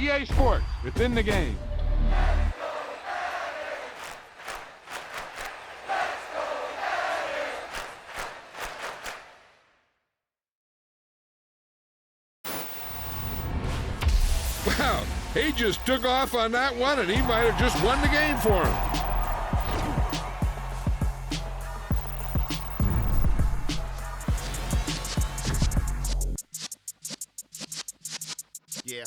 EA Sports. It's in the game. Wow, he just took off on that one, and he might have just won the game for him. Yeah.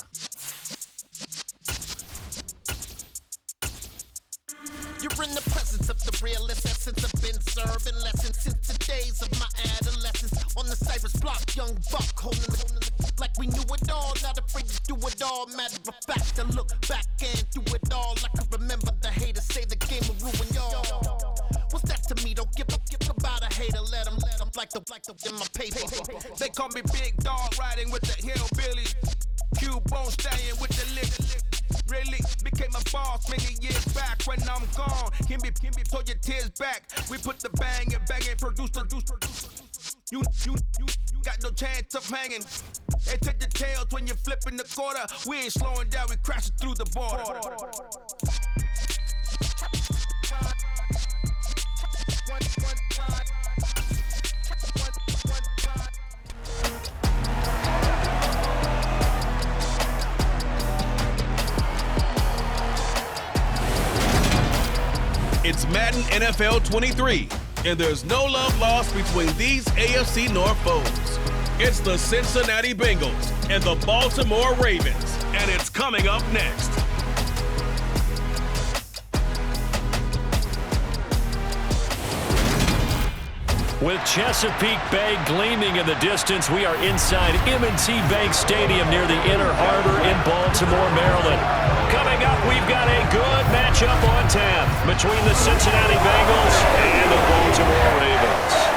You're in the presence of the realest essence. I've been serving lessons since the days of my adolescence. On the Cypress block, young buck holding the like we knew it all, not afraid to do it all. Matter of fact, to look back and do it all. I can remember the haters say the game will ruin y'all. What's that to me? Don't give about a hater. Let them like the in my paper. They call me Big Dog, riding with the hillbillies. Cubone staying with the lick. Really became a boss many years back. When I'm gone, can be pull your tears back. We put the bang and produce. You got no chance of hanging. They take the tails when you're flipping the quarter. We ain't slowing down, we crashing through the border. It's Madden NFL 23, and there's no love lost between these AFC North foes. It's the Cincinnati Bengals and the Baltimore Ravens, and it's coming up next. With Chesapeake Bay gleaming in the distance, we are inside M&T Bank Stadium near the Inner Harbor in Baltimore, Maryland. Coming up, we've got a good matchup on tap between the Cincinnati Bengals and the Baltimore Ravens.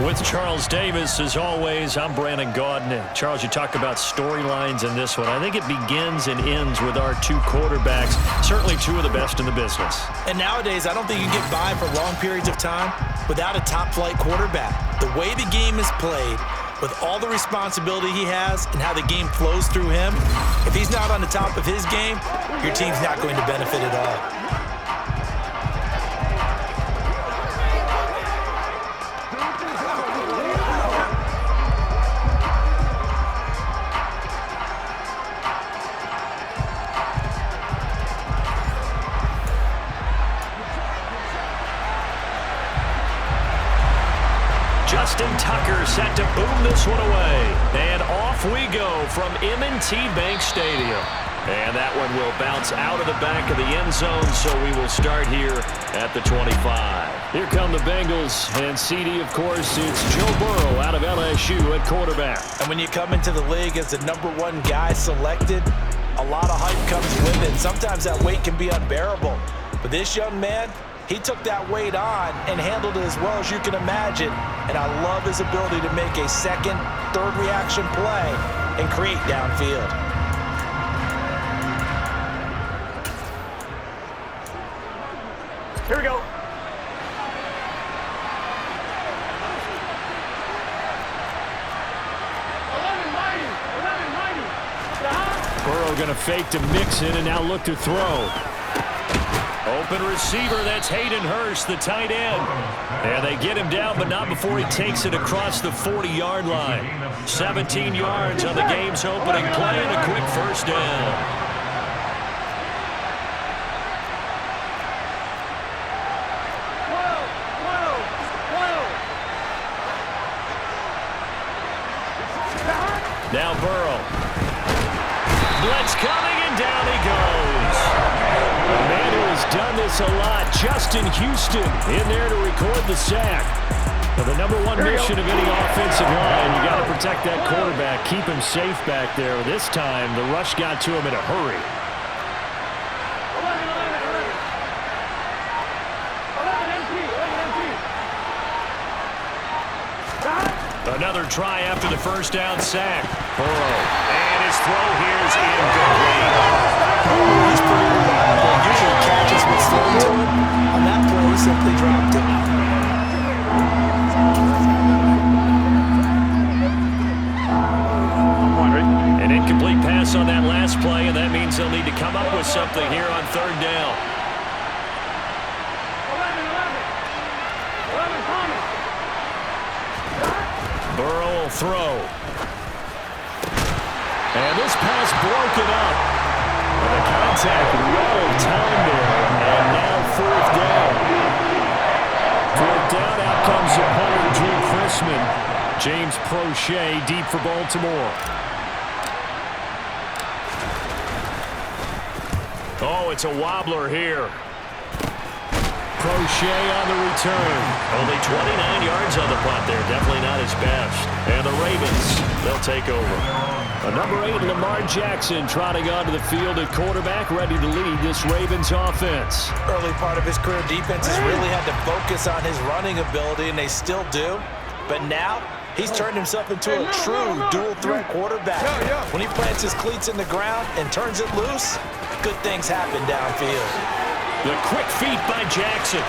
With Charles Davis, as always, I'm Brandon Gaudin. Charles, you talk about storylines in this one. I think it begins and ends with our two quarterbacks, certainly two of the best in the business. And nowadays, I don't think you can get by for long periods of time without a top-flight quarterback. The way the game is played, with all the responsibility he has and how the game flows through him, if he's not on the top of his game, your team's not going to benefit at all. Justin Tucker set to boom this one away. And off we go from M&T Bank Stadium. And that one will bounce out of the back of the end zone, so we will start here at the 25. Here come the Bengals, and CD, of course, it's Joe Burrow out of LSU at quarterback. And when you come into the league as the #1 guy selected, a lot of hype comes with it. Sometimes that weight can be unbearable. But this young man, he took that weight on and handled it as well as you can imagine. And I love his ability to make a second, third reaction play and create downfield. Here we go. Burrow going to fake to Mixon and now look to throw. Open receiver, that's Hayden Hurst, the tight end. And they get him down, but not before he takes it across the 40-yard line. 17 yards on the game's opening play and a quick first down. Now Burrow. Blitz coming, and down he goes. A man who has done this a lot, Justin Houston, in there to record the sack. Now, the #1 mission of any offensive line, you got to protect that quarterback, keep him safe back there. This time, the rush got to him in a hurry. Another try after the first down sack. Burrow. And his throw here is incomplete. He's pretty reliable. Usually catches what's thrown to him. On that play, he simply dropped it. something here on third down. Burrow will throw. And this pass broken up. And the contact well of time there. And now fourth down. Fourth down, out comes the punter, Drew Chrisman. James Prochet deep for Baltimore. Oh, it's a wobbler here. Prochet on the return. Only 29 yards on the punt there. Definitely not his best. And the Ravens, they'll take over. Number 8, Lamar Jackson, trotting onto the field at quarterback, ready to lead this Ravens offense. Early part of his career, defenses really had to focus on his running ability, and they still do. But now, he's turned himself into a true dual-threat quarterback. When he plants his cleats in the ground and turns it loose, good things happen downfield. The quick feet by Jackson.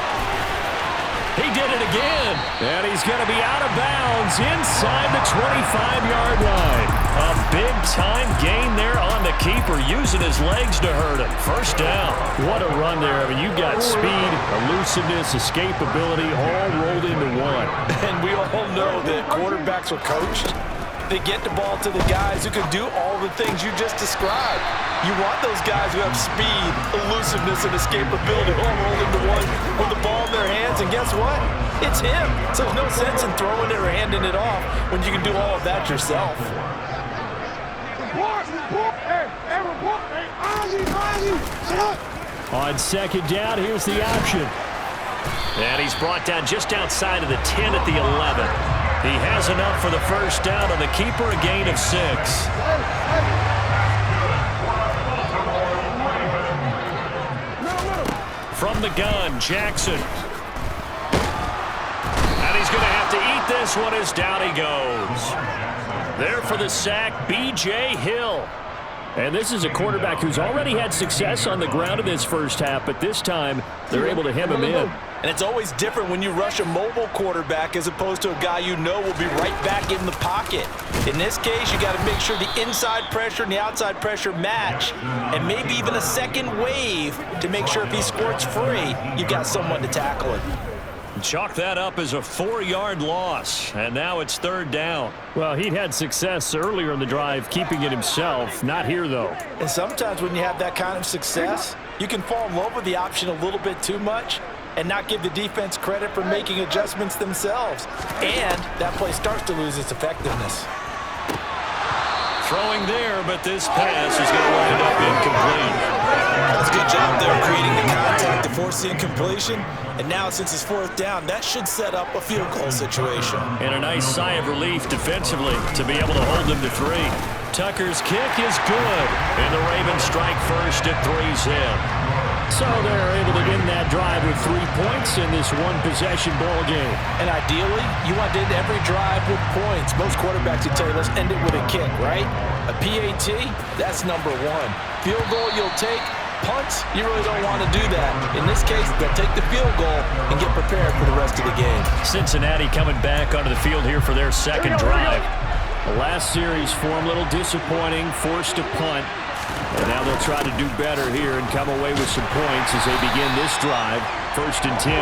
He did it again. And he's going to be out of bounds inside the 25-yard line. A big-time gain there on the keeper, using his legs to hurt him. First down. What a run there. I mean, you got speed, elusiveness, escapability, all rolled into one. And we all know that quarterbacks are coached. They get the ball to the guys who can do all the things you just described. You want those guys who have speed, elusiveness, and escapability all rolled into one with the ball in their hands, and guess what? It's him. So there's no sense in throwing it or handing it off when you can do all of that yourself. On second down, here's the option. And he's brought down just outside of the 10 at the 11. He has enough for the first down on the keeper, a gain of 6. From the gun, Jackson. And he's going to have to eat this one as down he goes. There for the sack, B.J. Hill. And this is a quarterback who's already had success on the ground in this first half, but this time they're able to hem him in. And it's always different when you rush a mobile quarterback as opposed to a guy you know will be right back in the pocket. In this case, you got to make sure the inside pressure and the outside pressure match, and maybe even a second wave to make sure if he squirts free, you've got someone to tackle him. Chalk that up as a 4-yard loss, and now it's third down. Well, he'd had success earlier in the drive keeping it himself. Not here, though. And sometimes when you have that kind of success, you can fall in love with the option a little bit too much and not give the defense credit for making adjustments themselves. And that play starts to lose its effectiveness. Throwing there, but this pass is going to wind up incomplete. That's a good job there creating the contact to force the incompletion. And now, since it's fourth down, that should set up a field goal situation. And a nice sigh of relief defensively to be able to hold them to 3. Tucker's kick is good, and the Ravens strike first at 3's in. So they're able to end that drive with 3 points in this one-possession ball game. And ideally, you want to end every drive with points. Most quarterbacks would tell you, let's end it with a kick, right? A PAT, that's number 1. Field goal you'll take. Punts, you really don't want to do that. In this case, they'll take the field goal and get prepared for the rest of the game. Cincinnati coming back onto the field here for their second drive. The last series for them, a little disappointing, forced to punt. And now they'll try to do better here and come away with some points as they begin this drive. 1st and 10.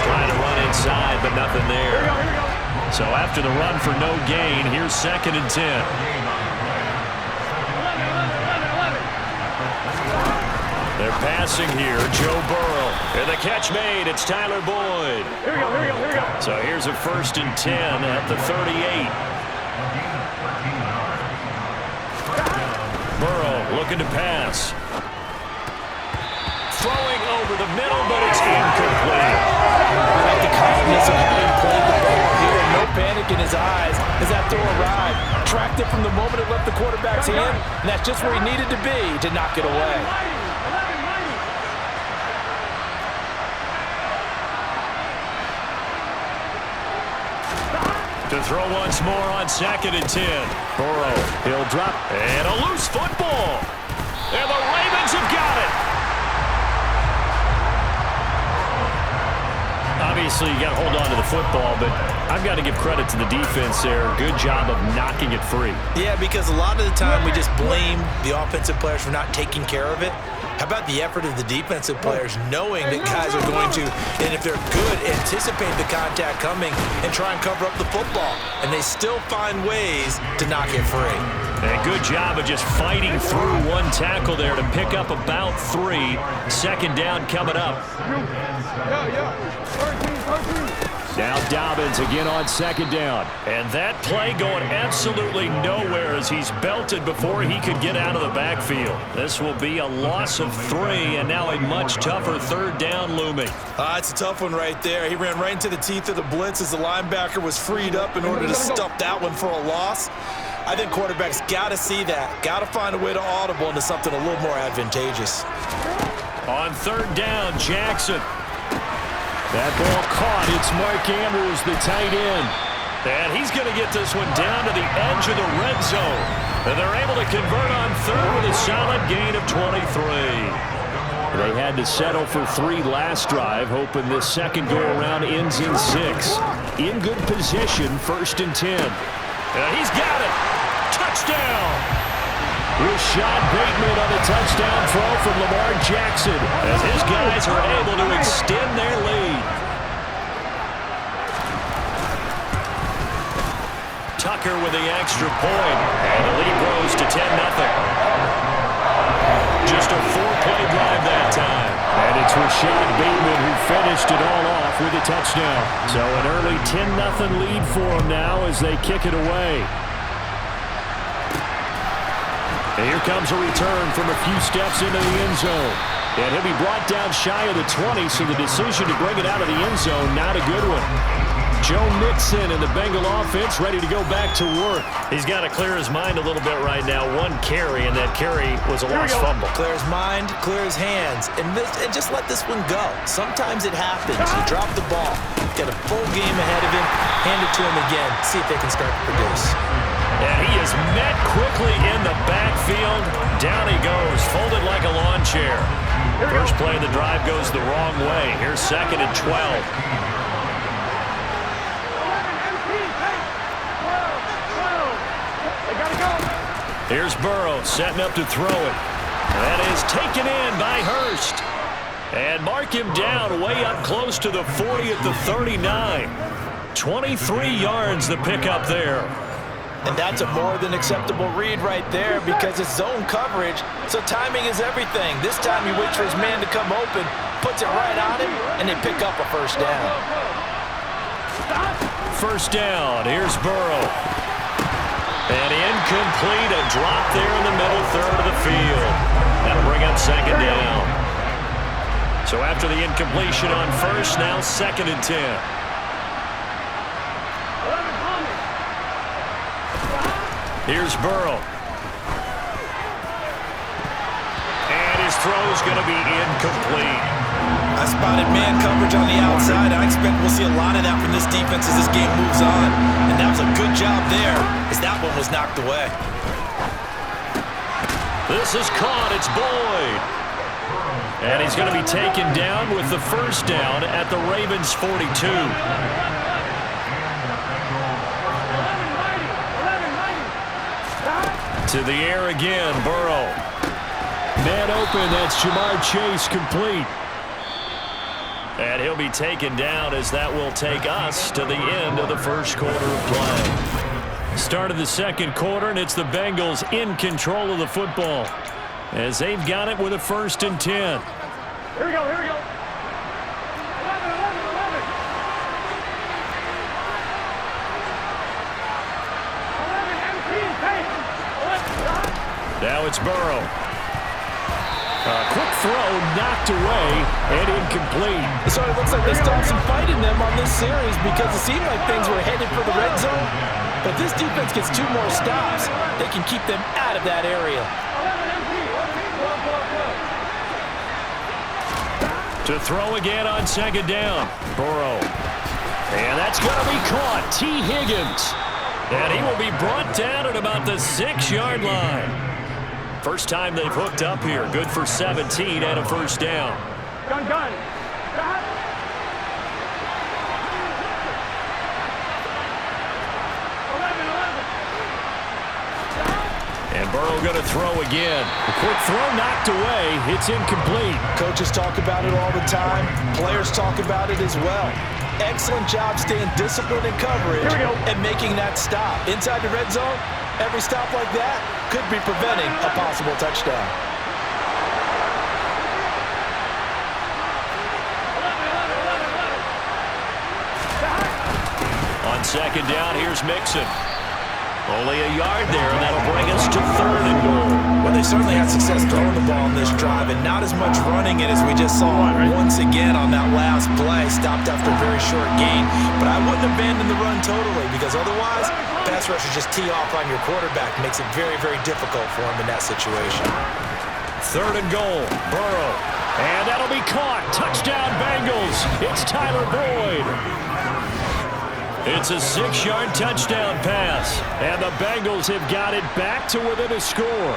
Trying to run inside, but nothing there. So after the run for no gain, here's 2nd and 10. They're passing here, Joe Burrow. And the catch made, it's Tyler Boyd. Here we go. So here's a 1st and 10 at the 38. Burrow looking to pass. Throwing over the middle, but it's incomplete. I like the confidence of having played the ball here. No panic in his eyes as that throw arrived. Tracked it from the moment it left the quarterback's hand, and that's just where he needed to be to knock it away. To throw once more on 2nd and 10. Burrow, he'll drop. And a loose football. And the Ravens have got it. I Obviously, you got to hold on to the football, but I've got to give credit to the defense there. Good job of knocking it free. Yeah, because a lot of the time we just blame the offensive players for not taking care of it. How about the effort of the defensive players knowing that guys are going to, and if they're good, anticipate the contact coming and try and cover up the football. And they still find ways to knock it free. And a good job of just fighting through one tackle there to pick up about 3. Second down coming up. Now Dobbins again on second down. And that play going absolutely nowhere as he's belted before he could get out of the backfield. This will be a loss of 3, and now a much tougher third down looming. It's a tough one right there. He ran right into the teeth of the blitz as the linebacker was freed up in order to stuff that one for a loss. I think quarterbacks got to see that. Got to find a way to audible into something a little more advantageous. On third down, Jackson. That ball caught. It's Mark Andrews, the tight end. And he's going to get this one down to the edge of the red zone. And they're able to convert on third with a solid gain of 23. They had to settle for 3 last drive, hoping this second go-around ends in 6. In good position, 1st and 10. He's got it. Touchdown. Rashad Bateman on a touchdown throw from Lamar Jackson as his guys are able to extend their lead. Tucker with the extra point, and the lead grows to 10-0. Just a 4-play drive that time. And it's Rashad Bateman who finished it all off with a touchdown. So an early 10-0 lead for them now as they kick it away. And here comes a return from a few steps into the end zone. And he'll be brought down shy of the 20, so the decision to bring it out of the end zone, not a good one. Joe Mixon and the Bengal offense ready to go back to work. He's got to clear his mind a little bit right now. 1 carry, and that carry was a lost fumble. Clear his mind, clear his hands, and just let this one go. Sometimes it happens. You drop the ball. Got a full game ahead of him. Hand it to him again. See if they can start to produce. And he is met quickly in the backfield. Down he goes, folded like a lawn chair. First play of the drive goes the wrong way. Here's 2nd and 12. Here's Burrow setting up to throw it. That is taken in by Hurst. And mark him down way up close to the 40 at the 39. 23 yards the pickup there. And that's a more than acceptable read right there because it's zone coverage, so timing is everything. This time he waits for his man to come open, puts it right on him, and they pick up a first down. First down, here's Burrow. And incomplete, a drop there in the middle third of the field. That'll bring up 2nd down. So after the incompletion on first, now 2nd and 10. Here's Burrow. And his throw's going to be incomplete. I spotted man coverage on the outside. I expect we'll see a lot of that from this defense as this game moves on. And that was a good job there as that one was knocked away. This is caught. It's Boyd. And he's going to be taken down with the first down at the Ravens' 42. To the air again, Burrow. Man open, that's Jamar Chase complete. And he'll be taken down as that will take us to the end of the first quarter of play. Start of the second quarter, and it's the Bengals in control of the football as they've got it with a 1st and 10. Here we go, here we go. 11. Now it's Burrow. A quick throw knocked away and incomplete. So it looks like they still have some fight in them on this series because it seemed like things were headed for the red zone. But this defense gets 2 more stops. They can keep them out of that area. To throw again on 2nd down. Burrow. And that's going to be caught. T. Higgins. And he will be brought down at about the 6-yard line. First time they've hooked up here. Good for 17 and a first down. Gun. And Burrow going to throw again. A quick throw knocked away. It's incomplete. Coaches talk about it all the time. Players talk about it as well. Excellent job staying disciplined in coverage and making that stop. Inside the red zone, every stop like that could be preventing a possible touchdown. On second down, here's Mixon. Only a yard there, and that'll bring us to 3rd and goal. Well, they certainly had success throwing the ball on this drive, and not as much running it as we just saw once again on that last play. Stopped after a very short gain, but I wouldn't abandon the run totally, because otherwise, pass rushers just tee off on your quarterback. Makes it very, very difficult for him in that situation. 3rd and goal, Burrow. And that'll be caught. Touchdown, Bengals. It's Tyler Boyd. It's a 6-yard touchdown pass, and the Bengals have got it back to within a score.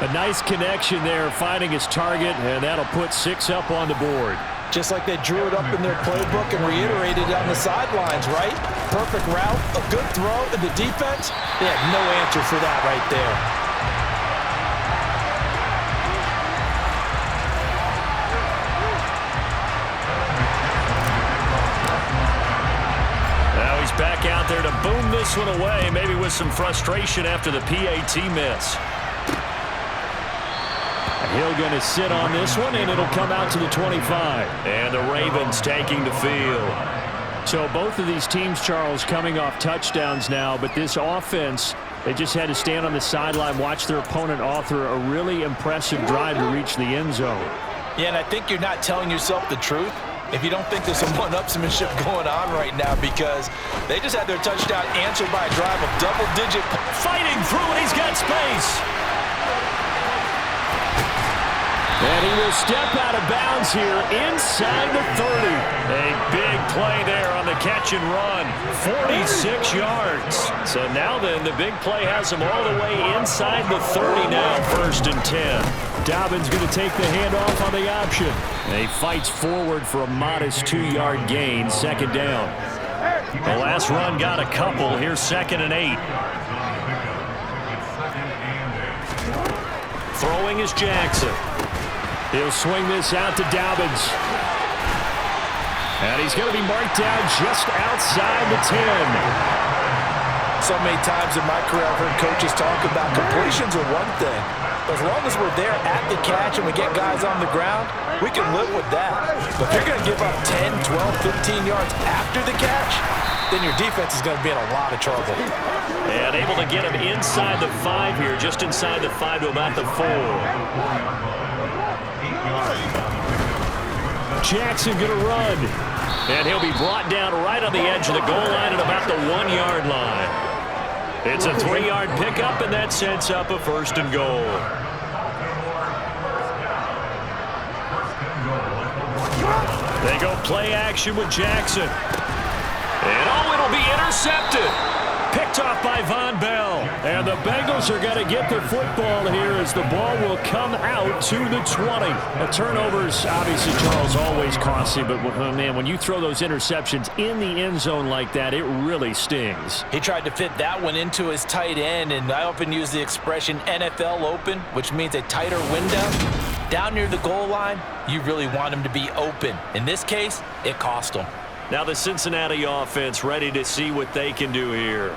A nice connection there, finding his target, and that'll put 6 up on the board. Just like they drew it up in their playbook and reiterated it on the sidelines, right? Perfect route, a good throw, and the defense, they had no answer for that right there. Back out there to boom this one away, maybe with some frustration after the PAT miss. Hill going to sit on this one, and it'll come out to the 25. And the Ravens taking the field. So both of these teams, Charles, coming off touchdowns now, but this offense, they just had to stand on the sideline, watch their opponent author a really impressive drive to reach the end zone. Yeah, and I think you're not telling yourself the truth if you don't think there's some one-upsmanship going on right now, because they just had their touchdown answered by a drive of double-digit. Fighting through, and he's got space. And he will step out of bounds here inside the 30. A big play there on the catch and run. 46 yards. So now then, the big play has him all the way inside the 30 now, 1st and 10. Dobbins going to take the handoff on the option. And he fights forward for a modest 2-yard gain, 2nd down. The last run got a couple. Here's 2nd and 8. Throwing is Jackson. He'll swing this out to Dobbins. And he's going to be marked down just outside the 10. So many times in my career I've heard coaches talk about completions are one thing. But as long as we're there at the catch and we get guys on the ground, we can live with that. But if you're going to give up 10, 12, 15 yards after the catch, then your defense is going to be in a lot of trouble. And able to get him inside the 5 here, just inside the 5 to about the 4. Jackson going to run. And he'll be brought down right on the edge of the goal line at about the 1-yard line. It's a 3-yard pickup, and that sets up a 1st and goal. They go play action with Jackson. And it'll be intercepted. Picked off by Von Bell. And the Bengals are going to get the football here as the ball will come out to the 20. The turnovers, obviously, Charles, always costly. But, oh, man, when you throw those interceptions in the end zone like that, it really stings. He tried to fit that one into his tight end, and I often use the expression NFL open, which means a tighter window. Down near the goal line, you really want him to be open. In this case, it cost him. Now the Cincinnati offense ready to see what they can do here.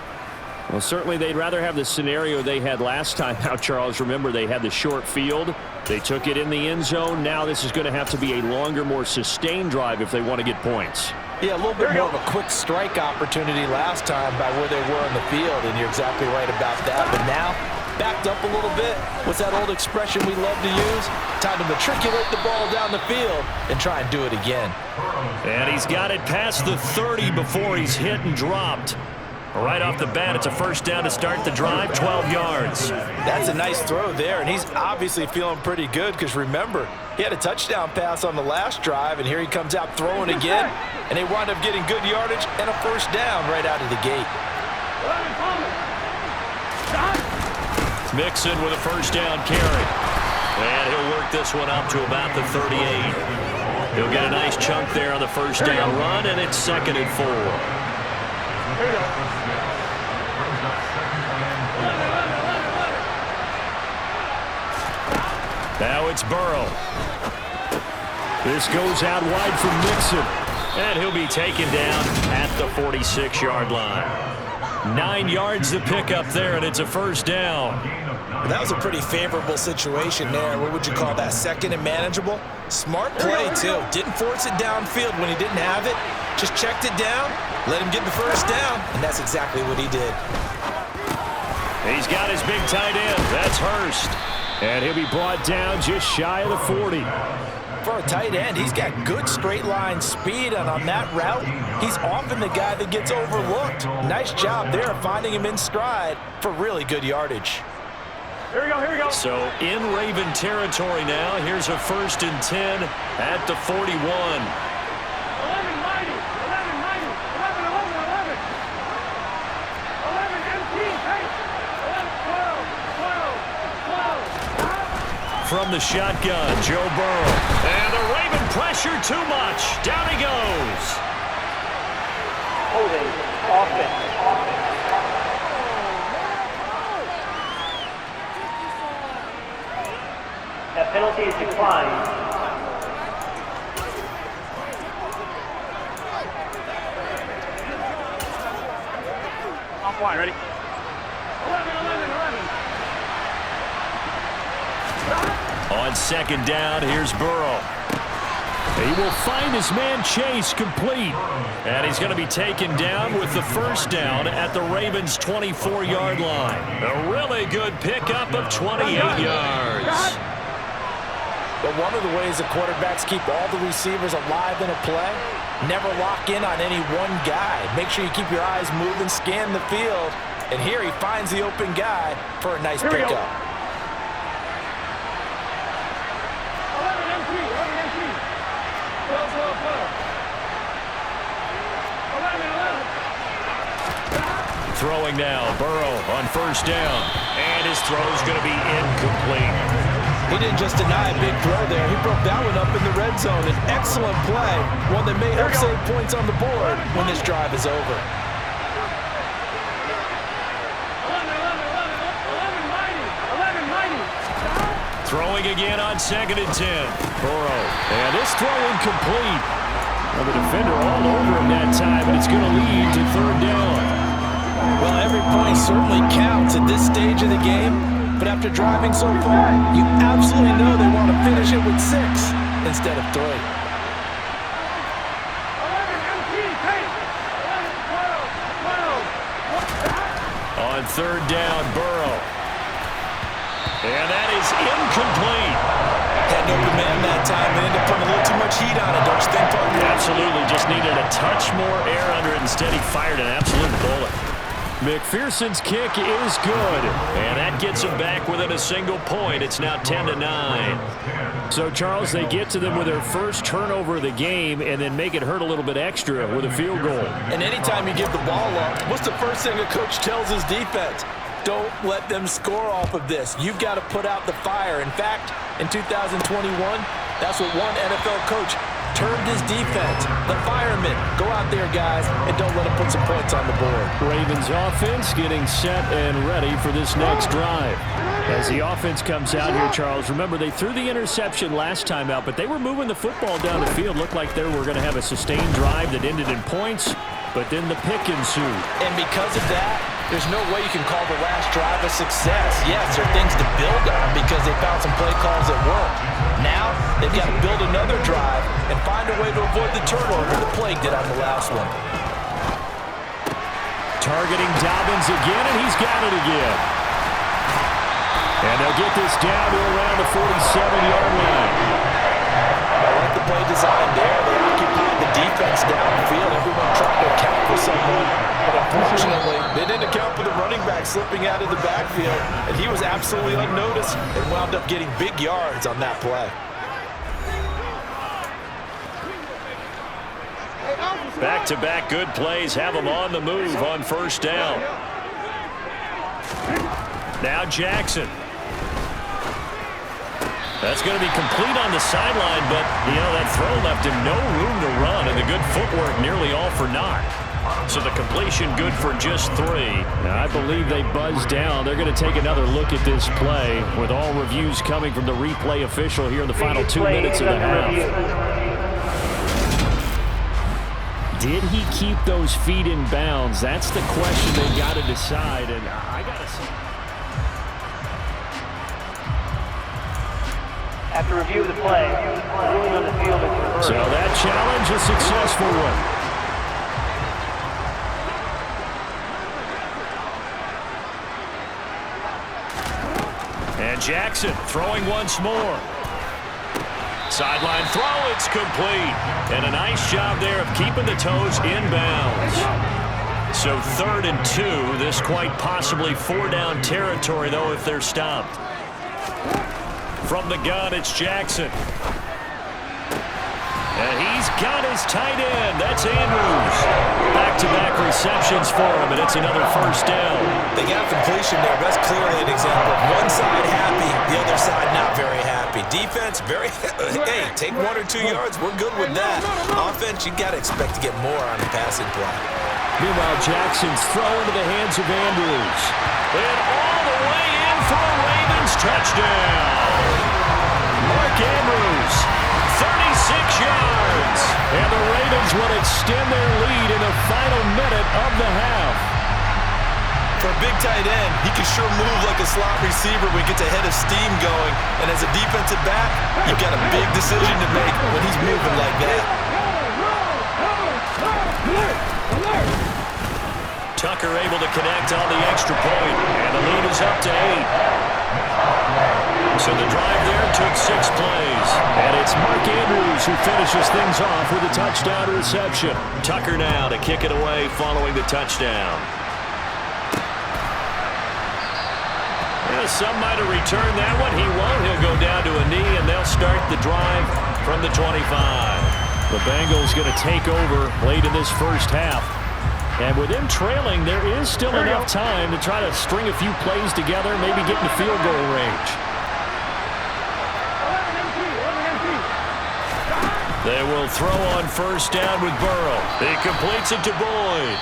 Well, certainly they'd rather have the scenario they had last time. Now, Charles, remember, they had the short field. They took it in the end zone. Now this is going to have to be a longer, more sustained drive if they want to get points. Yeah, a little bit more of a quick strike opportunity last time by where they were on the field, and you're exactly right about that. But now, backed up a little bit. What's that old expression we love to use? Time to matriculate the ball down the field and try and do it again. And he's got it past the 30 before he's hit and dropped. Right off the bat, it's a 1st down to start the drive, 12 yards. That's a nice throw there, and he's obviously feeling pretty good because, remember, he had a touchdown pass on the last drive, and here he comes out throwing again, and they wind up getting good yardage and a 1st down right out of the gate. Mixon with a 1st down carry. And he'll work this one up to about the 38. He'll get a nice chunk there on the 1st down run, and it's 2nd and 4. Now it's Burrow. This goes out wide from Mixon. And he'll be taken down at the 46-yard line. 9 yards to pick up there, and it's a first down. That was a pretty favorable situation there. What would you call that? Second and manageable? Smart play, too. Didn't force it downfield when he didn't have it. Just checked it down, let him get the first down, and that's exactly what he did. He's got his big tight end. That's Hurst. And he'll be brought down just shy of the 40. For a tight end, he's got good straight line speed, and on that route, he's often the guy that gets overlooked. Nice job there of finding him in stride for really good yardage. Here we go, here we go. So in Raven territory now, here's a 1st and 10 at the 41. 11, 90, 11, 90, 11, 11, 11. 11, empty, hey. 11, 12, 12, 12. From the shotgun, Joe Burrow. And the Raven pressure too much. Down he goes. Holding, offense. That penalty is declined. On one, ready? 11, 11, 11. On 2nd down, here's Burrow. He will find his man Chase complete. And he's going to be taken down with the first down at the Ravens' 24-yard line. A really good pickup of 28 yards. But one of the ways the quarterbacks keep all the receivers alive in a play, never lock in on any one guy. Make sure you keep your eyes moving, scan the field. And here he finds the open guy for a nice pickup. Throwing now, Burrow on 1st down. And his throw is going to be incomplete. He didn't just deny a big throw there. He broke that one up in the red zone. An excellent play, one that may help save points on the board when this drive is over. 11, 11, 11, 11, 90. Throwing again on 2nd and 10. Burrow. And this throw incomplete. Well, the defender all over him that time, and it's going to lead to 3rd down. Well, every point certainly counts at this stage of the game, but after driving so far, you absolutely know they want to finish it with 6 instead of 3. 11, empty, hey. 11, 12, 12. On 3rd down, Burrow. And that is incomplete. Had an open man that time and ended up putting a little too much heat on it, don't you think, partner? Absolutely. Just needed a touch more air under it. Instead, he fired an absolute bullet. McPherson's kick is good, and that gets him back within a single point. It's now 10-9. So, Charles, they get to them with their first turnover of the game and then make it hurt a little bit extra with a field goal. And anytime you give the ball up, what's the first thing a coach tells his defense? Don't let them score off of this. You've got to put out the fire. In fact, in 2021, that's what one NFL coach termed his defense, the firemen. Go out there, guys, and don't let them put some points on the board. Ravens offense getting set and ready for this next drive. As the offense comes out here, Charles, remember they threw the interception last time out, but they were moving the football down the field. Looked like they were going to have a sustained drive that ended in points, but then the pick ensued. And because of that, there's no way you can call the last drive a success. Yes, there are things to build on because they found some play calls that worked. Now, they've got to build another drive and find a way to avoid the turnover the Plague did on the last one. Targeting Dobbins again, and he's got it again. And they'll get this down to around the 47-yard line. I like the play design there. They occupied the defense downfield. Everyone trying to account for someone. But unfortunately, they didn't account for the running back slipping out of the backfield. And he was absolutely unnoticed and wound up getting big yards on that play. Back-to-back good plays have them on the move on 1st down. Now Jackson. That's going to be complete on the sideline, but, you know, that throw left him no room to run, and the good footwork nearly all for naught. So the completion good for just 3. Now, I believe they buzzed down. They're going to take another look at this play with all reviews coming from the replay official here in the final 2 minutes of the half. Did he keep those feet in bounds? That's the question they got to decide. And I got to say, after review of the play, ruling on the field is reversed. so that challenge a successful one. And Jackson throwing once more. Sideline throw, it's complete. And a nice job there of keeping the toes in bounds. So 3rd and 2. This quite possibly 4-down territory, though, if they're stopped. From the gun, it's Jackson. And he's got his tight end. That's Andrews. Back-to-back receptions for him, and it's another 1st down. They got completion there. That's clearly an example. One side happy, the other side not very happy. Defense, very, hey, take 1 or 2 yards. We're good with that. Offense, you got to expect to get more on the passing play. Meanwhile, Jackson's throw into the hands of Andrews. And all the way in for a Ravens touchdown. Mark Andrews, 36 yards. And the Ravens will extend their lead in the final minute of the half. For a big tight end, he can sure move like a slot receiver when he gets a head of steam going. And as a defensive back, you've got a big decision to make when he's moving like that. Tucker able to connect on the extra point, and the lead is up to 8. So the drive there took 6 plays, and it's Mark Andrews who finishes things off with a touchdown reception. Tucker now to kick it away following the touchdown. Some might have returned that one. He won't. He'll go down to a knee, and they'll start the drive from the 25. The Bengals going to take over late in this first half. And with them trailing, there is still enough time to try to string a few plays together, maybe get in the field goal range. They will throw on 1st down with Burrow. He completes it to Boyd.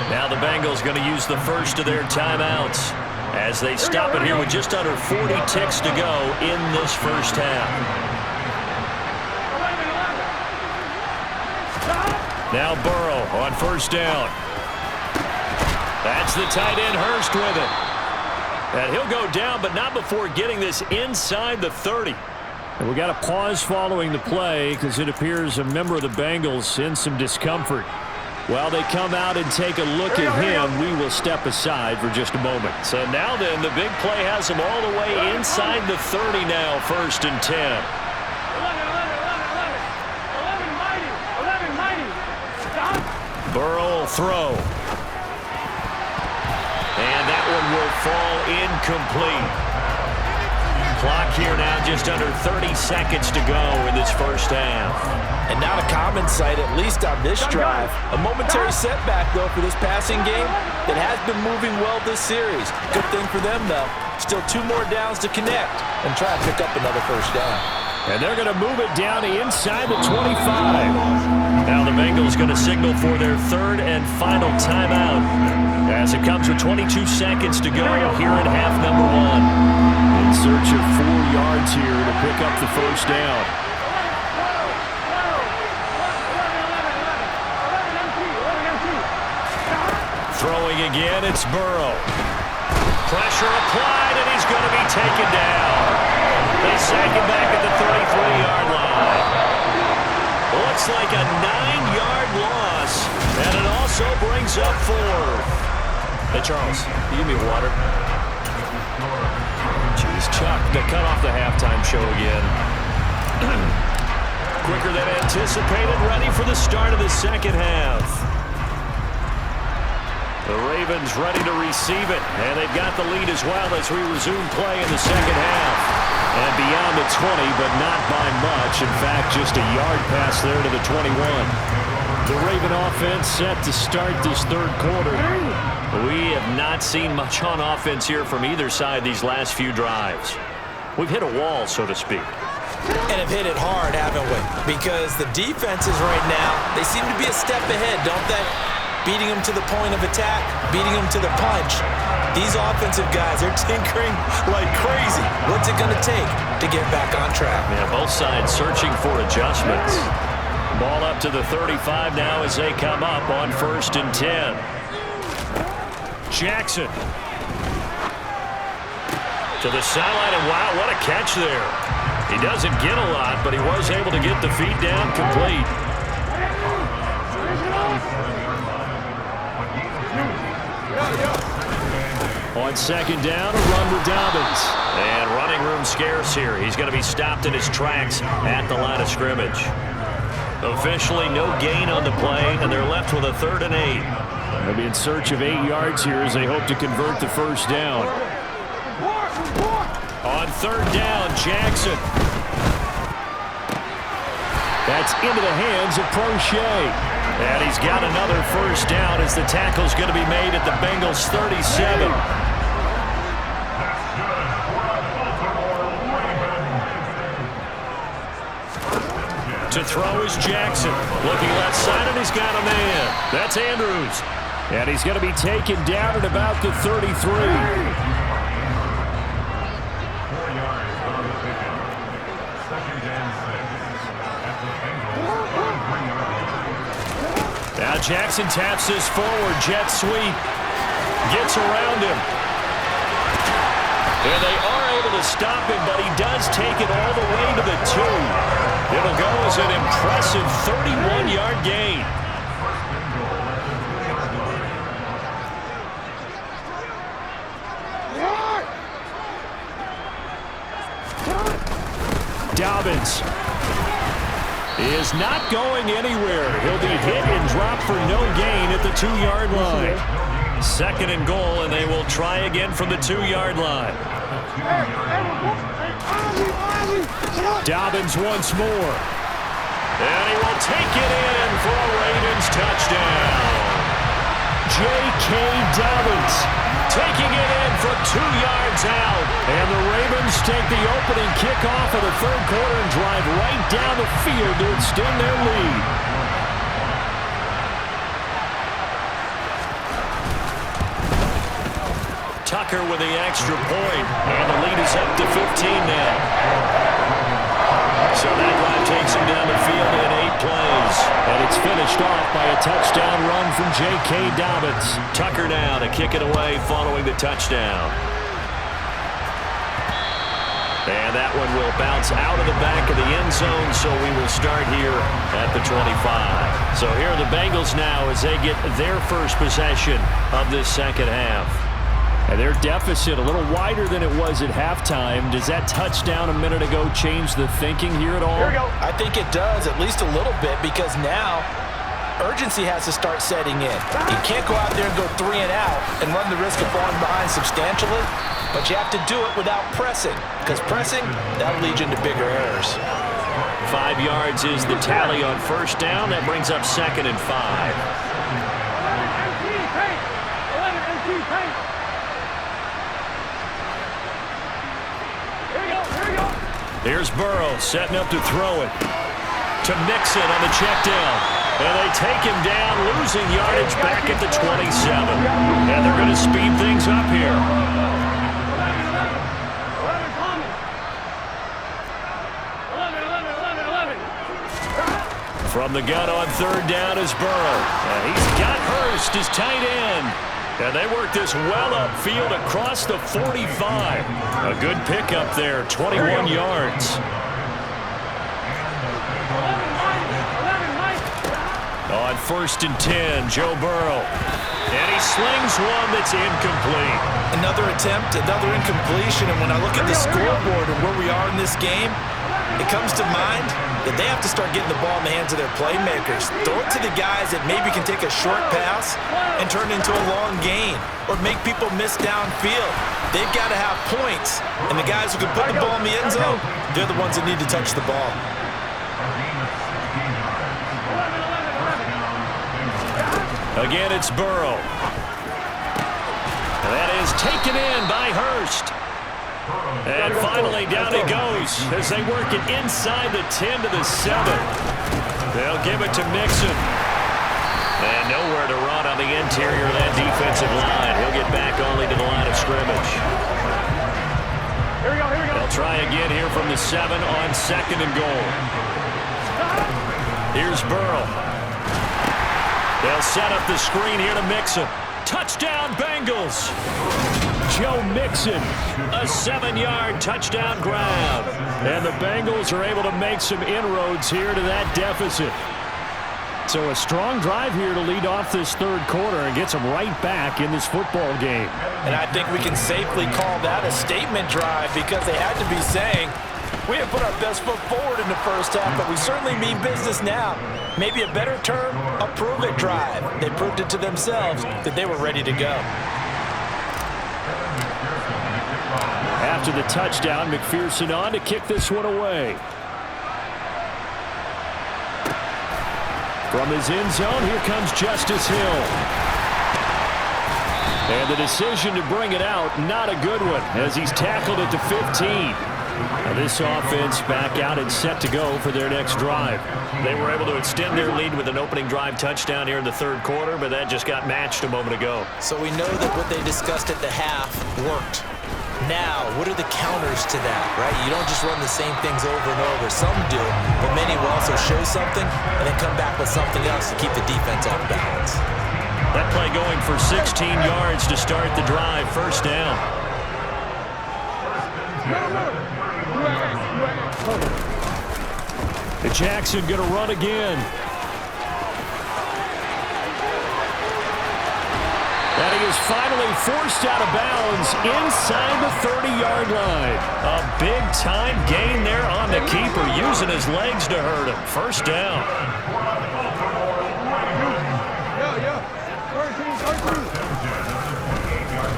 Now the Bengals going to use the first of their timeouts as they stop it here with just under 40 ticks to go in this first half. Now Burrow on 1st down. That's the tight end Hurst with it. And he'll go down, but not before getting this inside the 30. And we got a pause following the play because it appears a member of the Bengals in some discomfort. While they come out and take a look at him, we will step aside for just a moment. So now then, the big play has him all the way inside the 30 now, 1st and 10. Burrow will throw. And that one will fall incomplete. Clock here now just under 30 seconds to go in this first half. And not a common sight, at least on this drive. A momentary setback, though, for this passing game that has been moving well this series. Good thing for them, though. Still 2 more downs to connect and try to pick up another 1st down. And they're going to move it down inside the 25. Now the Bengals going to signal for their 3rd and final timeout as it comes with 22 seconds to go here in half number 1. In search of 4 yards here to pick up the 1st down. Throwing again, it's Burrow. Pressure applied, and he's going to be taken down. They sack him back at the 33-yard line. Looks like a 9-yard loss, and it also brings up 4th. Hey, Charles, you give me water? Jeez, Chuck, they cut off the halftime show again. Quicker than anticipated, ready for the start of the second half. The Ravens ready to receive it, and they've got the lead as well as we resume play in the second half. And beyond the 20, but not by much. In fact, just a yard pass there to the 21. The Raven offense set to start this 3rd quarter. We have not seen much on offense here from either side these last few drives. We've hit a wall, so to speak. And have hit it hard, haven't we? Because the defenses right now, they seem to be a step ahead, don't they? beating them to the point of attack, beating them to the punch. These offensive guys, they're tinkering like crazy. What's it going to take to get back on track? Yeah, both sides searching for adjustments. Ball up to the 35 now as they come up on 1st and 10. Jackson. To the sideline, and wow, what a catch there. He doesn't get a lot, but he was able to get the feet down complete. On 2nd down, a run with Dobbins. And running room scarce here. He's going to be stopped in his tracks at the line of scrimmage. Officially no gain on the play, and they're left with a 3rd and 8. They'll be in search of 8 yards here as they hope to convert the 1st down. On 3rd down, Jackson. That's into the hands of Prochet. And he's got another 1st down as the tackle's going to be made at the Bengals' 37. To throw is Jackson. Looking left side, and he's got a man. That's Andrews. And he's going to be taken down at about the 33. Now Jackson taps this forward, jet sweep, gets around him. And they are able to stop him, but he does take it all the way to the 2. It'll go as an impressive 31-yard gain. Dobbins is not going anywhere. He'll be hit and dropped for no gain at the 2-yard line. 2nd and goal, and they will try again from the 2-yard line. Dobbins once more. And he will take it in for a Ravens touchdown. J.K. Dobbins taking it in from 2 yards out. And the Ravens take the opening kickoff of the 3rd quarter and drive right down the field to extend their lead. Tucker with the extra point, and the lead is up to 15 now. So that drive takes him down the field in 8 plays. And it's finished off by a touchdown run from J.K. Dobbins. Tucker now to kick it away following the touchdown. And that one will bounce out of the back of the end zone, so we will start here at the 25. So here are the Bengals now as they get their first possession of this 2nd half. And their deficit a little wider than it was at halftime. Does that touchdown a minute ago change the thinking here at all? I think it does, at least a little bit, because now urgency has to start setting in. You can't go out there and go 3 and out and run the risk of falling behind substantially, but you have to do it without pressing, because pressing, that'll lead you into bigger errors. 5 yards is the tally on 1st down. That brings up 2nd and 5. Here's Burrow setting up to throw it to Mixon on the check down. And they take him down, losing yardage back at the 27. And they're going to speed things up here. From the gun on 3rd down is Burrow. And he's got Hurst, his tight end. And they work this well upfield across the 45. A good pickup there, 21 yards. On 1st and 10, Joe Burrow. And he slings one that's incomplete. Another attempt, another incompletion. And when I look at the scoreboard and where we are in this game, it comes to mind that they have to start getting the ball in the hands of their playmakers. Throw it to the guys that maybe can take a short pass and turn it into a long gain or make people miss downfield. They've got to have points, and the guys who can put the ball in the end zone, they're the ones that need to touch the ball. Again, it's Burrow. And that is taken in by Hurst. And finally, down he goes as they work it inside the 10 to the 7. They'll give it to Mixon. And nowhere to run on the interior of that defensive line. He'll get back only to the line of scrimmage. Here we go, here we go. They'll try again here from the 7 on 2nd and goal. Here's Burrow. They'll set up the screen here to Mixon. Touchdown, Bengals. Joe Mixon, a 7-yard touchdown grab. And the Bengals are able to make some inroads here to that deficit. So a strong drive here to lead off this third quarter and gets them right back in this football game. And I think we can safely call that a statement drive because they had to be saying, we have put our best foot forward in the first half, but we certainly mean business now. Maybe a better term, a prove-it drive. They proved it to themselves that they were ready to go. After the touchdown, McPherson on to kick this one away. From his end zone, here comes Justice Hill. And the decision to bring it out, not a good one, as he's tackled at the 15. Now this offense back out and set to go for their next drive. They were able to extend their lead with an opening drive touchdown here in the third quarter, but that just got matched a moment ago. So we know that what they discussed at the half worked. Now, what are the counters to that, right? You don't just run the same things over and over. Some do, but many will also show something and then come back with something else to keep the defense off balance. That play going for 16 yards to start the drive, first down. Jackson going to run again. And he is finally forced out of bounds inside the 30-yard line. A big-time gain there on the keeper, using his legs to hurt him. First down.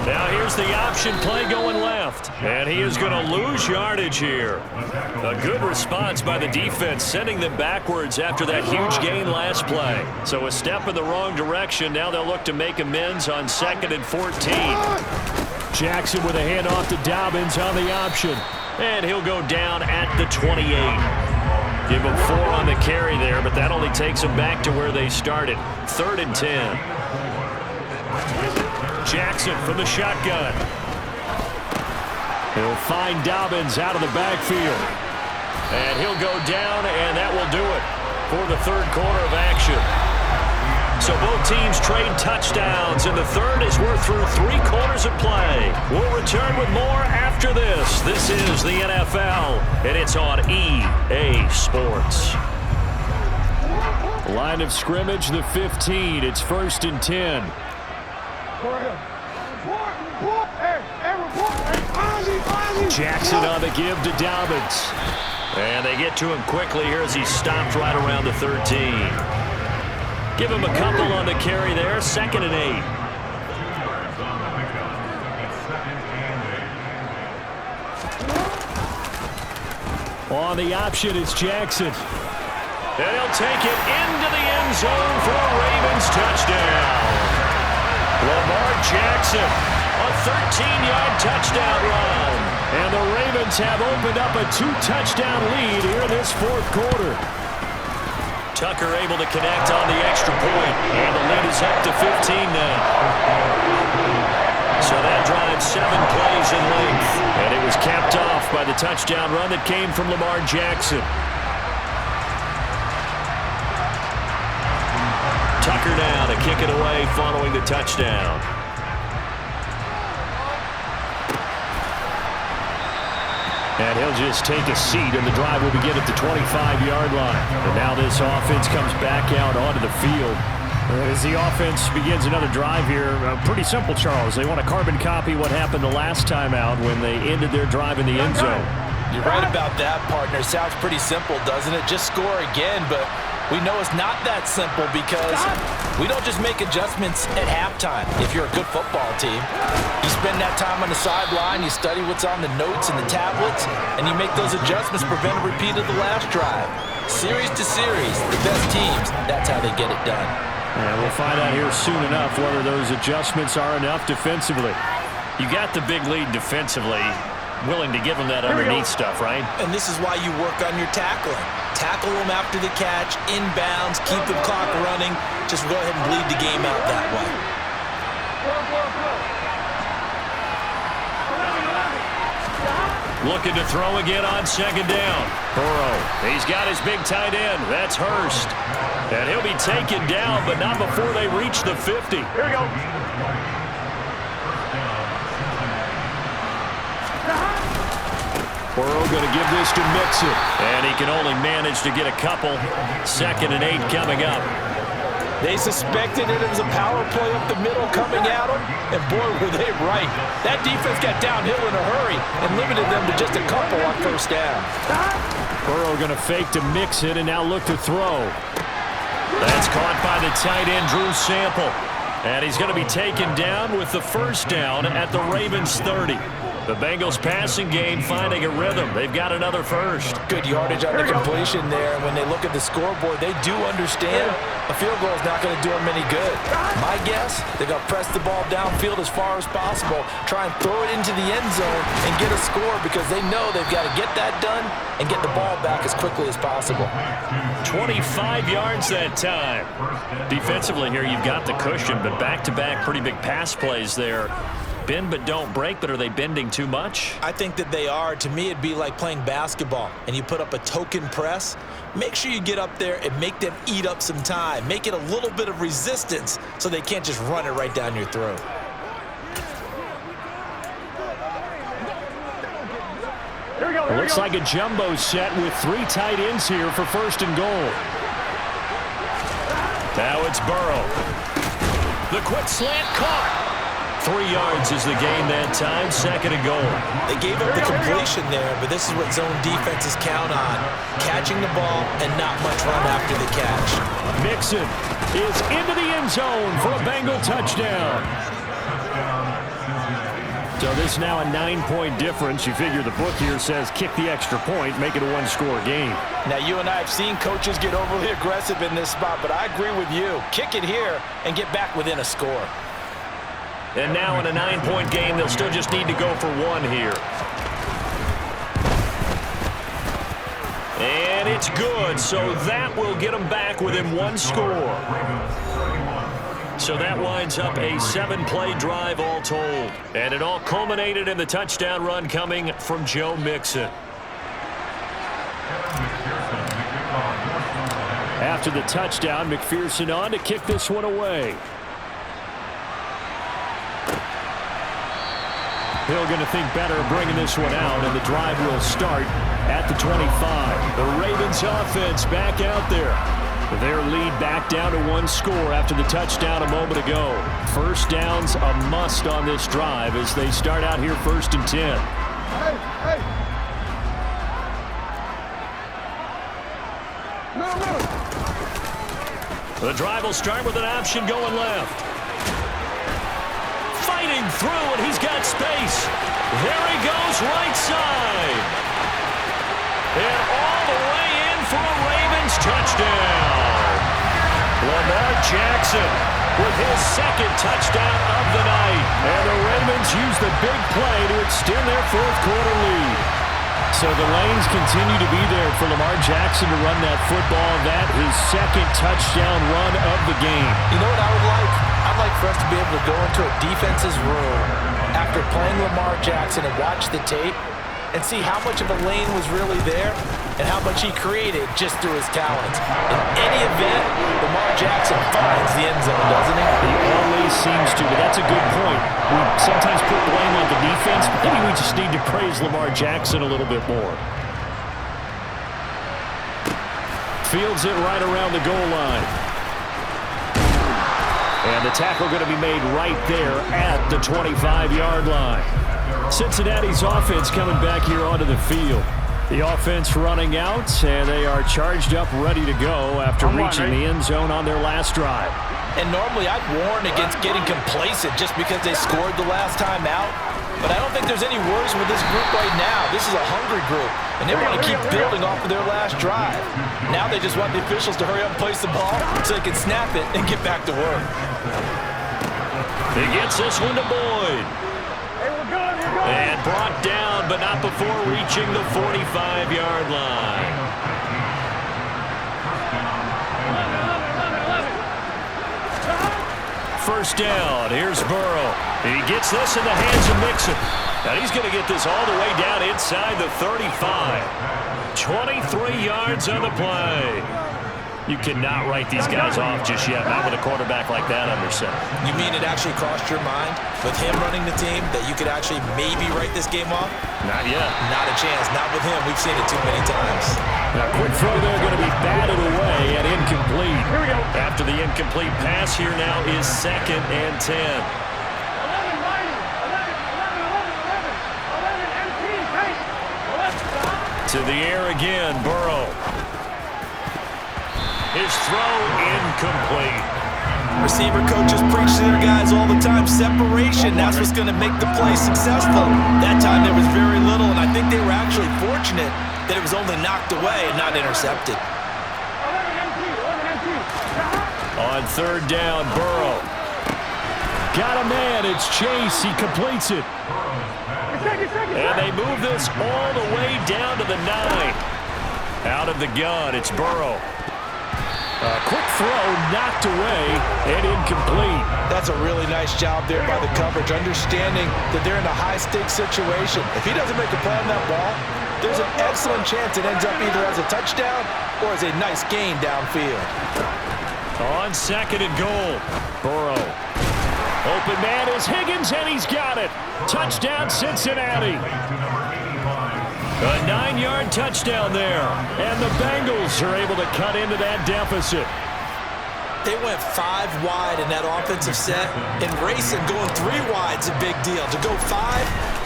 Now here's the option play going left. And he is going to lose yardage here. A good response by the defense, sending them backwards after that huge gain last play. So a step in the wrong direction. Now they'll look to make amends on 2nd and 14. Jackson with a handoff to Dobbins on the option. And he'll go down at the 28. Give him 4 on the carry there, but that only takes them back to where they started. 3rd and 10. Jackson from the shotgun. He'll find Dobbins out of the backfield. And he'll go down, and that will do it for the third quarter of action. So both teams trade touchdowns, and the third as we're through 3 quarters of play. We'll return with more after this. This is the NFL, and it's on EA Sports. Line of scrimmage, the 15. It's 1st and 10. Jackson on the give to Dobbins. And they get to him quickly here as he stopped right around the 13. Give him a couple on the carry there. 2nd and 8. On the option, it's Jackson. And he'll take it into the end zone for a Ravens touchdown. Lamar Jackson, a 13-yard touchdown run. And the Ravens have opened up a 2-touchdown lead here in this fourth quarter. Tucker able to connect on the extra point. And the lead is up to 15 now. So that drives 7 plays in length. And it was capped off by the touchdown run that came from Lamar Jackson. Tucker now to kick it away following the touchdown. And he'll just take a seat, and the drive will begin at the 25-yard line. And now this offense comes back out onto the field. As the offense begins another drive here, pretty simple, Charles. They want to carbon copy what happened the last time out when they ended their drive in the end zone. You're right about that, partner. Sounds pretty simple, doesn't it? Just score again, but we know it's not that simple because we don't just make adjustments at halftime. If you're a good football team, you spend that time on the sideline, you study what's on the notes and the tablets, and you make those adjustments, prevent a repeat of the last drive. Series to series, the best teams, that's how they get it done. And we'll find out here soon enough whether those adjustments are enough defensively. You got the big lead defensively. Willing to give them that underneath stuff, right? And this is why you work on your tackling. tackle them after the catch, inbounds, keep the clock running. Just go ahead and bleed the game out that way. Looking to throw again on second down. Burrow, he's got his big tight end. That's Hurst. And he'll be taken down, but not before they reach the 50. Here we go. Burrow going to give this to Mixon. And he can only manage to get a couple. 2nd and 8 coming up. They suspected it was a power play up the middle coming at them, and boy, were they right. That defense got downhill in a hurry and limited them to just a couple on first down. Burrow going to fake to Mixon and now look to throw. That's caught by the tight end, Drew Sample. And he's going to be taken down with the first down at the Ravens' 30. The Bengals passing game finding a rhythm. They've got another first. Good yardage on the completion there. When they look at the scoreboard, they do understand a field goal is not going to do them any good. My guess, they're going to press the ball downfield as far as possible, try and throw it into the end zone and get a score because they know they've got to get that done and get the ball back as quickly as possible. 25 yards that time. Defensively here, you've got the cushion, but back-to-back pretty big pass plays there. Bend but don't break, but are they bending too much? I think that they are. To me, it'd be like playing basketball, and you put up a token press. Make sure you get up there and make them eat up some time. Make it a little bit of resistance so they can't just run it right down your throat. Looks like a jumbo set with 3 tight ends here for 1st and goal. Now it's Burrow. The quick slant caught. 3 yards is the gain that time, 2nd and goal. They gave up the completion there, but this is what zone defenses count on. Catching the ball and not much run after the catch. Mixon is into the end zone for a Bengal touchdown. So this is now a 9-point difference. You figure the book here says kick the extra point, make it a 1-score game. Now, you and I have seen coaches get overly aggressive in this spot, but I agree with you. Kick it here and get back within a score. And now in a 9-point game, they'll still just need to go for 1 here. And it's good, so that will get them back within 1 score. So that winds up a 7-play drive all told. And it all culminated in the touchdown run coming from Joe Mixon. After the touchdown, McPherson on to kick this one away. Hill going to think better of bringing this one out, and the drive will start at the 25. The Ravens offense back out there. Their lead back down to 1 score after the touchdown a moment ago. First down's a must on this drive as they start out here 1st and 10. The drive will start with an option going left. Fighting through, and he's got space. There he goes, right side. And all the way in for a Ravens touchdown. Lamar Jackson with his 2nd touchdown of the night. And the Ravens use the big play to extend their 4th quarter lead. So the lanes continue to be there for Lamar Jackson to run that football. That his 2nd touchdown run of the game. You know what I would like? I'd like for us to be able to go into a defense's room after playing Lamar Jackson and watch the tape and see how much of a lane was really there and how much he created just through his talents. In any event, Lamar Jackson finds the end zone, doesn't he? He always seems to, but that's a good point. We sometimes put blame on the defense, but maybe we just need to praise Lamar Jackson a little bit more. Fields it right around the goal line. And the tackle going to be made right there at the 25-yard line. Cincinnati's offense coming back here onto the field. The offense running out, and they are charged up, ready to go after reaching the end zone on their last drive. And normally I'd warn against getting complacent just because they scored the last time out. But I don't think there's any worries with this group right now. This is a hungry group, and they want to keep building off of their last drive. Now they just want the officials to hurry up and place the ball so they can snap it and get back to work. He gets this one to Boyd. And brought down, but not before reaching the 45-yard line. first down. Here's Burrow. He gets this in the hands of Mixon. And he's going to get this all the way down inside the 35. 23 yards on the play. You cannot write these guys off just yet, not with a quarterback like that under center. You mean it actually crossed your mind with him running the team that you could actually maybe write this game off? Not yet. Not a chance. Not with him. We've seen it too many times. Now, quick throw there, going to be batted away and incomplete. After the incomplete pass, here now is 2nd and 10. To the air again, Burrow. His throw incomplete. Receiver coaches preach to their guys all the time. Separation, that's what's going to make the play successful. That time there was very little, and I think they were actually fortunate that it was only knocked away and not intercepted. On 3rd down, Burrow. Got a man, it's Chase, he completes it. And they move this all the way down to the 9. Out of the gun, it's Burrow. A quick throw knocked away and incomplete. That's a really nice job there by the coverage, understanding that they're in a high-stakes situation. If he doesn't make a play on that ball, there's an excellent chance it ends up either as a touchdown or as a nice gain downfield. On 2nd and goal, Burrow. Open man is Higgins, and he's got it. Touchdown, Cincinnati. A 9-yard touchdown there, and the Bengals are able to cut into that deficit. They went 5 wide in that offensive set, and racing going 3 wide's a big deal. To go 5,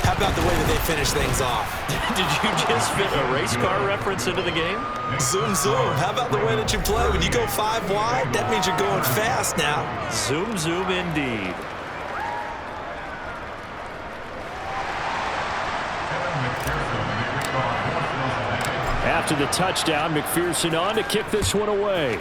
how about the way that they finish things off? Did you just fit a race car reference into the game? Zoom, zoom. How about the way that you play? When you go 5 wide, that means you're going fast now. Zoom, zoom indeed. After the touchdown, McPherson on to kick this one away.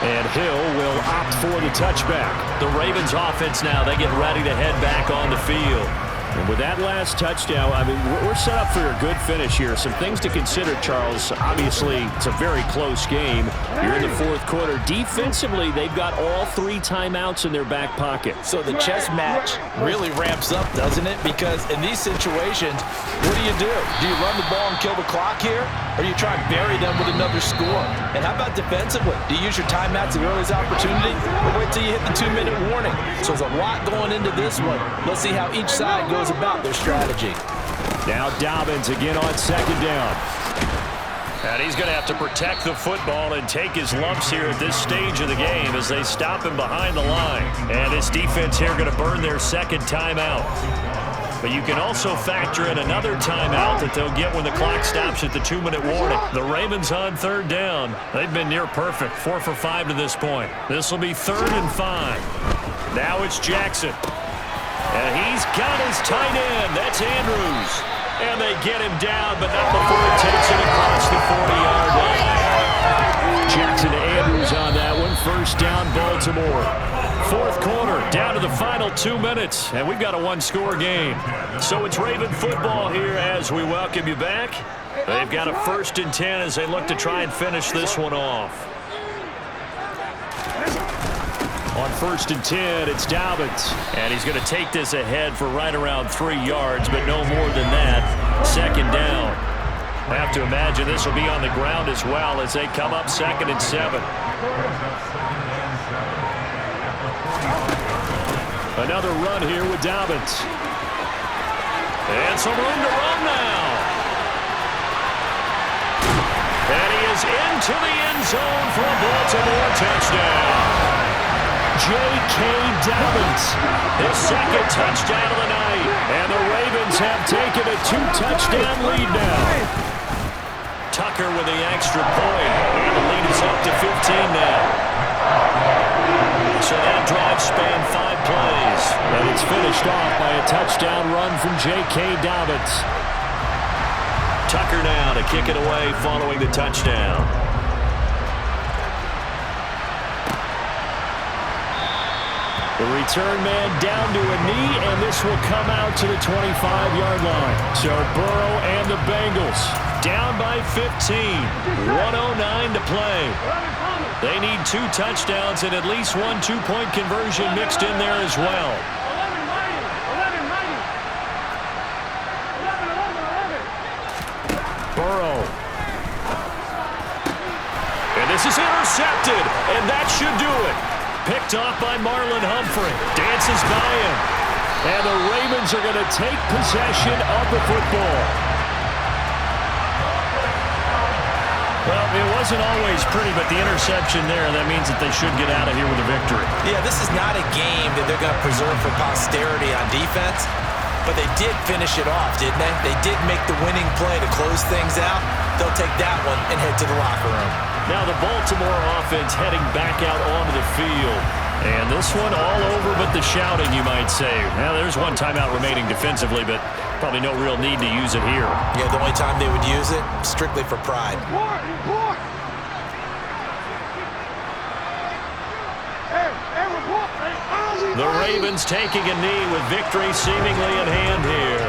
And Hill will opt for the touchback. The Ravens offense now, they get ready to head back on the field. And with that last touchdown, I mean, we're set up for a good finish here. Some things to consider, Charles. Obviously, it's a very close game. You're in the 4th quarter. Defensively, they've got all 3 timeouts in their back pocket. So the chess match really ramps up, doesn't it? Because in these situations, what do? Do you run the ball and kill the clock here? Or do you try and bury them with another score? And how about defensively? Do you use your timeouts at earliest opportunity? Or wait till you hit the 2-minute warning? So there's a lot going into this one. Let's see how each side goes about their strategy. Now Dobbins again on 2nd down. And he's going to have to protect the football and take his lumps here at this stage of the game as they stop him behind the line. And this defense here going to burn their 2nd timeout. But you can also factor in another timeout that they'll get when the clock stops at the 2-minute warning. The Ravens on 3rd down. They've been near perfect, 4 for 5 to this point. This will be 3rd and 5. Now it's Jackson. And he's got his tight end. That's Andrews. And they get him down, but not before he takes it across the 40-yard line. Jackson to Andrews on that one. 1st down, Baltimore. 4th quarter, down to the final 2 minutes, and we've got a 1-score game. So it's Raven football here as we welcome you back. They've got a 1st and 10 as they look to try and finish this one off. On 1st and 10, it's Dobbins. And he's going to take this ahead for right around 3 yards, but no more than that. 2nd down. I have to imagine this will be on the ground as well as they come up 2nd and 7. Another run here with Dobbins. And some room to run now. And he is into the end zone for a Baltimore touchdown. J.K. Dobbins, his 2nd touchdown of the night. And the Ravens have taken a 2-touchdown lead now. Tucker with the extra point. And the lead is up to 15 now. So that drive spanned 5 plays. And it's finished off by a touchdown run from J.K. Dobbins. Tucker now to kick it away following the touchdown. The return man down to a knee, and this will come out to the 25-yard line. So Burrow and the Bengals down by 15. 1:09 to play. They need 2 touchdowns and at least 1 two-point conversion mixed in there as well. Burrow. And this is intercepted, and that should do it. Picked off by Marlon Humphrey. Dances by him. And the Ravens are going to take possession of the football. Well, it wasn't always pretty, but the interception there, that means that they should get out of here with a victory. Yeah, this is not a game that they're going to preserve for posterity on defense, but they did finish it off, didn't they? They did make the winning play to close things out. They'll take that one and head to the locker room. Now the Baltimore offense heading back out onto the field. And this one all over but the shouting, you might say. Now there's one timeout remaining defensively, but probably no real need to use it here. Yeah, the only time they would use it, strictly for pride. The Ravens taking a knee with victory seemingly in hand here.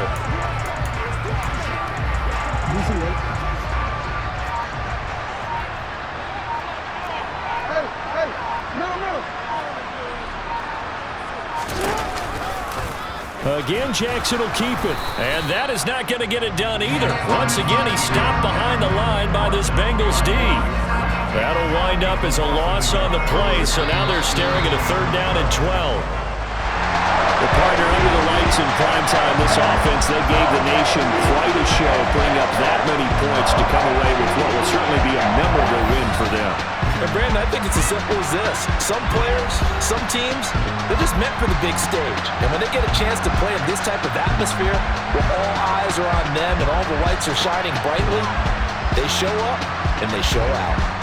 Again, Jackson will keep it. And that is not going to get it done either. Once again, he stopped behind the line by this Bengals D. That'll wind up as a loss on the play, so now they're staring at a 3rd down and 12. The partner under the lights in primetime, this offense, they gave the nation quite a show, putting up that many points to come away with what will certainly be a memorable win for them. And Brandon, I think it's as simple as this. Some players, some teams, they're just meant for the big stage. And when they get a chance to play in this type of atmosphere, where all eyes are on them and all the lights are shining brightly, they show up and they show out.